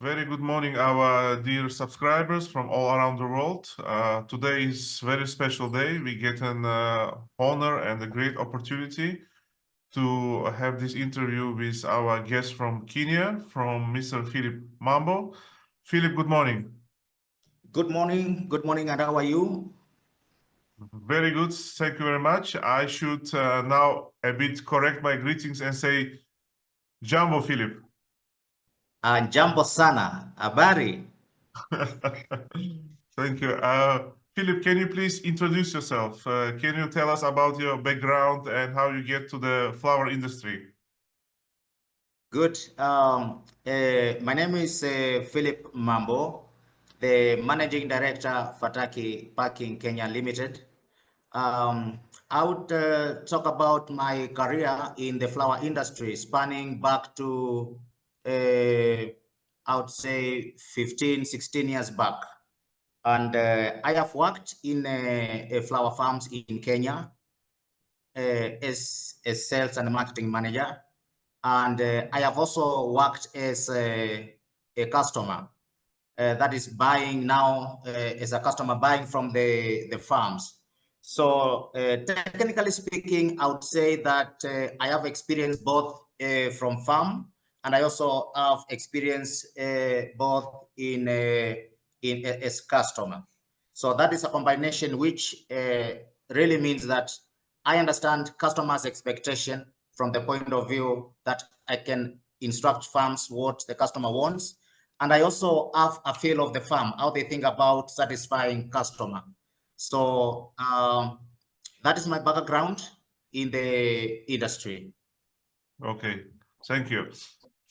Very good morning, our dear subscribers from all around the world. Today is a very special day. We get an honor and a great opportunity to have this interview with our guest from Kenya, from Mr. Philip Mambo. Philip, good morning. Good morning, and how are you? Very good, thank you very much. I should now a bit correct my greetings and say Jambo, Philip. Jambo sana, habari. Thank you. Philip, can you please introduce yourself? Can you tell us about your background and how you get to the flower industry? Good. My name is Philip Mambo, the Managing Director, Fataki Packing Kenya Limited. I would talk about my career in the flower industry, spanning back to, I would say, 15, 16 years back. And I have worked in flower farms in Kenya as a sales and marketing manager. And I have also worked as a customer that is buying now as a customer buying from the farms. So technically speaking, I would say that I have experience both from farm, and I also have experience both in as customer. So that is a combination which really means that I understand customers' expectation from the point of view that I can instruct farms what the customer wants. And I also have a feel of the farm, how they think about satisfying customer. So that is my background in the industry. Okay, thank you.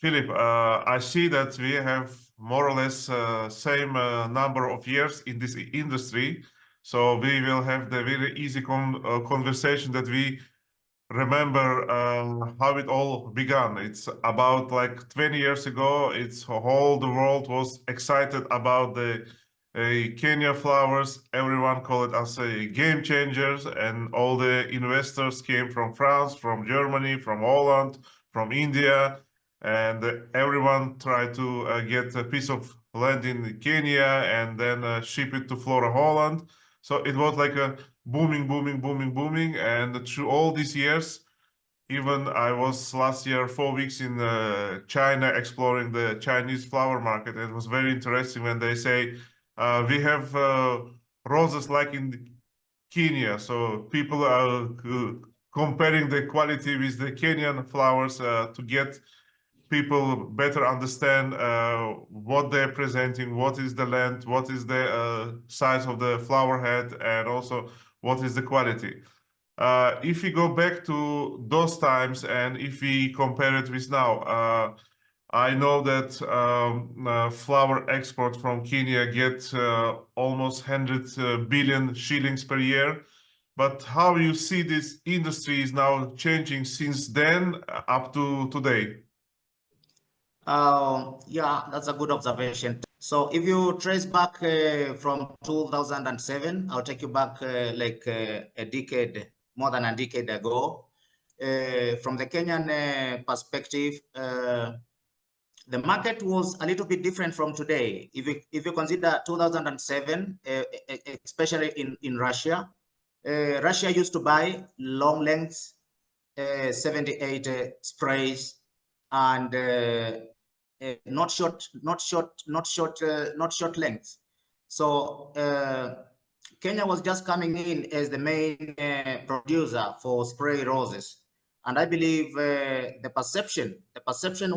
Philip, I see that we have more or less same number of years in this industry. So we will have the very easy conversation that we remember how it all began. It's about like 20 years ago. It's whole the world was excited about the Kenya flowers. Everyone called it as a game changers, and all the investors came from France, from Germany, from Holland, from India, and everyone tried to get a piece of land in Kenya and then ship it to Flora Holland. So it was like a booming, booming, booming, booming. And through all these years, even I was last year 4 weeks in China exploring the Chinese flower market. It was very interesting when they say we have roses like in Kenya. So people are comparing the quality with the Kenyan flowers to get people better understand what they're presenting, what is the length, what is the size of the flower head, and also what is the quality. If we go back to those times and if we compare it with now, I know that flower export from Kenya get almost 100 billion shillings per year. But how you see this industry is now changing since then up to today? Yeah, that's a good observation. So if you trace back from 2007, I'll take you back like a decade, more than a decade ago. From the Kenyan perspective, the market was a little bit different from today. If you consider 2007, especially in Russia, Russia used to buy long lengths, 78 sprays, and not short lengths. So Kenya was just coming in as the main producer for spray roses, and I believe the perception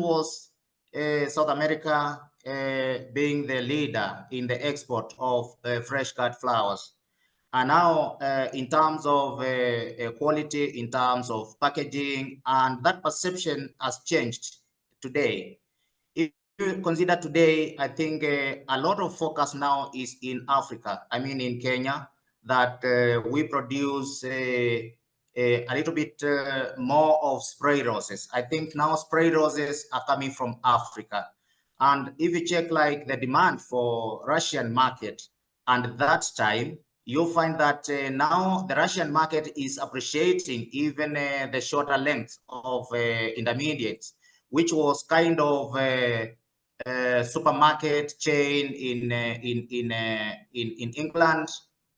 was South America being the leader in the export of fresh cut flowers. And now, in terms of quality, in terms of packaging, and that perception has changed today. If you consider today, I think a lot of focus now is in Africa. I mean, in Kenya, that we produce a little bit more of spray roses. I think now spray roses are coming from Africa. And if you check like the demand for Russian market, and that time, you'll find that now the Russian market is appreciating even the shorter length of intermediates, which was kind of supermarket chain in England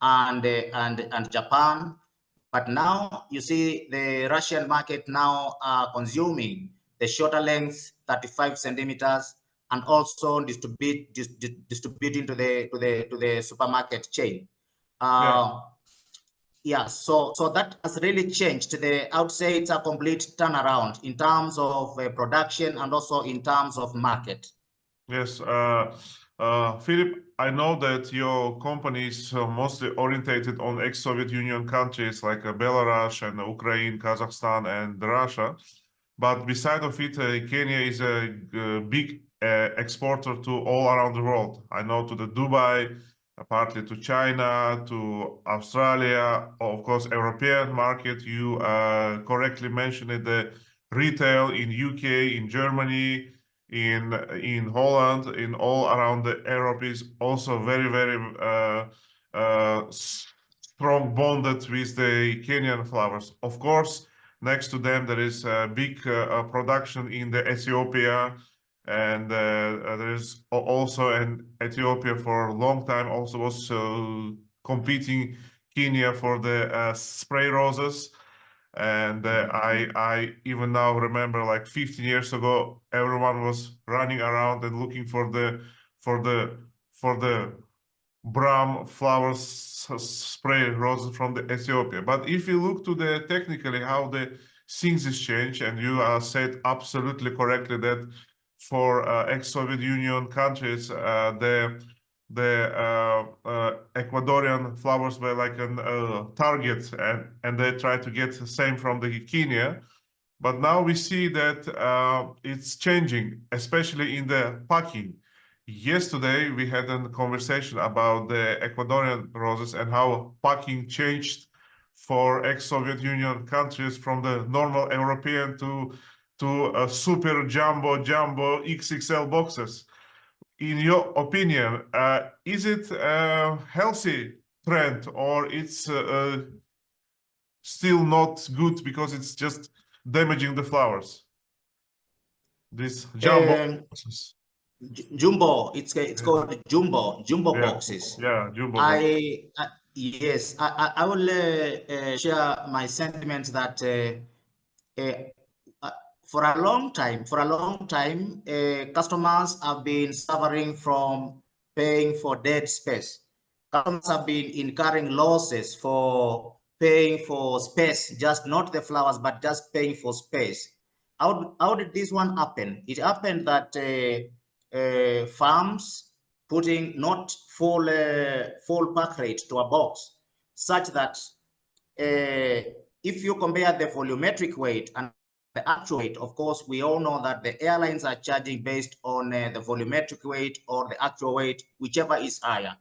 and Japan. But now you see the Russian market now consuming the shorter length, 35 centimeters, and also distributing to the supermarket chain. Yeah, so that has really changed. I would say it's a complete turnaround in terms of production and also in terms of market. Yes, Philip, I know that your company is mostly orientated on ex-Soviet Union countries like Belarus and Ukraine, Kazakhstan, and Russia. But beside of it, Kenya is a big exporter to all around the world. I know to the Dubai, partly to China, to Australia, of course, European market. You correctly mentioned it, the retail in UK, in Germany, in Holland, in all around the Europe is also very, very strong bonded with the Kenyan flowers. Of course, next to them there is a big production in the Ethiopia, and there is also an Ethiopia for a long time also was competing Kenya for the spray roses. And I even now remember, like 15 years ago, everyone was running around and looking for the Brahm flowers spray roses from the Ethiopia. But if you look to the technically how the things is changed, and you said absolutely correctly that for ex-Soviet Union countries, the Ecuadorian flowers were like a target, and they tried to get the same from the Kenya. But now we see that it's changing, especially in the packing. Yesterday, we had a conversation about the Ecuadorian roses and how packing changed for ex-Soviet Union countries from the normal European to super jumbo XXL boxes. In your opinion, is it a healthy trend, or it's still not good because it's just damaging the flowers? This jumbo boxes. Jumbo, it's called jumbo boxes. Yeah, jumbo boxes. Yes, I will share my sentiments that for a long time, customers have been suffering from paying for dead space. Customers have been incurring losses for paying for space, just not the flowers, but just paying for space. How did this one happen? It happened that farms putting not full pack rate to a box, such that if you compare the volumetric weight and the actual weight, of course, we all know that the airlines are charging based on the volumetric weight or the actual weight, whichever is higher.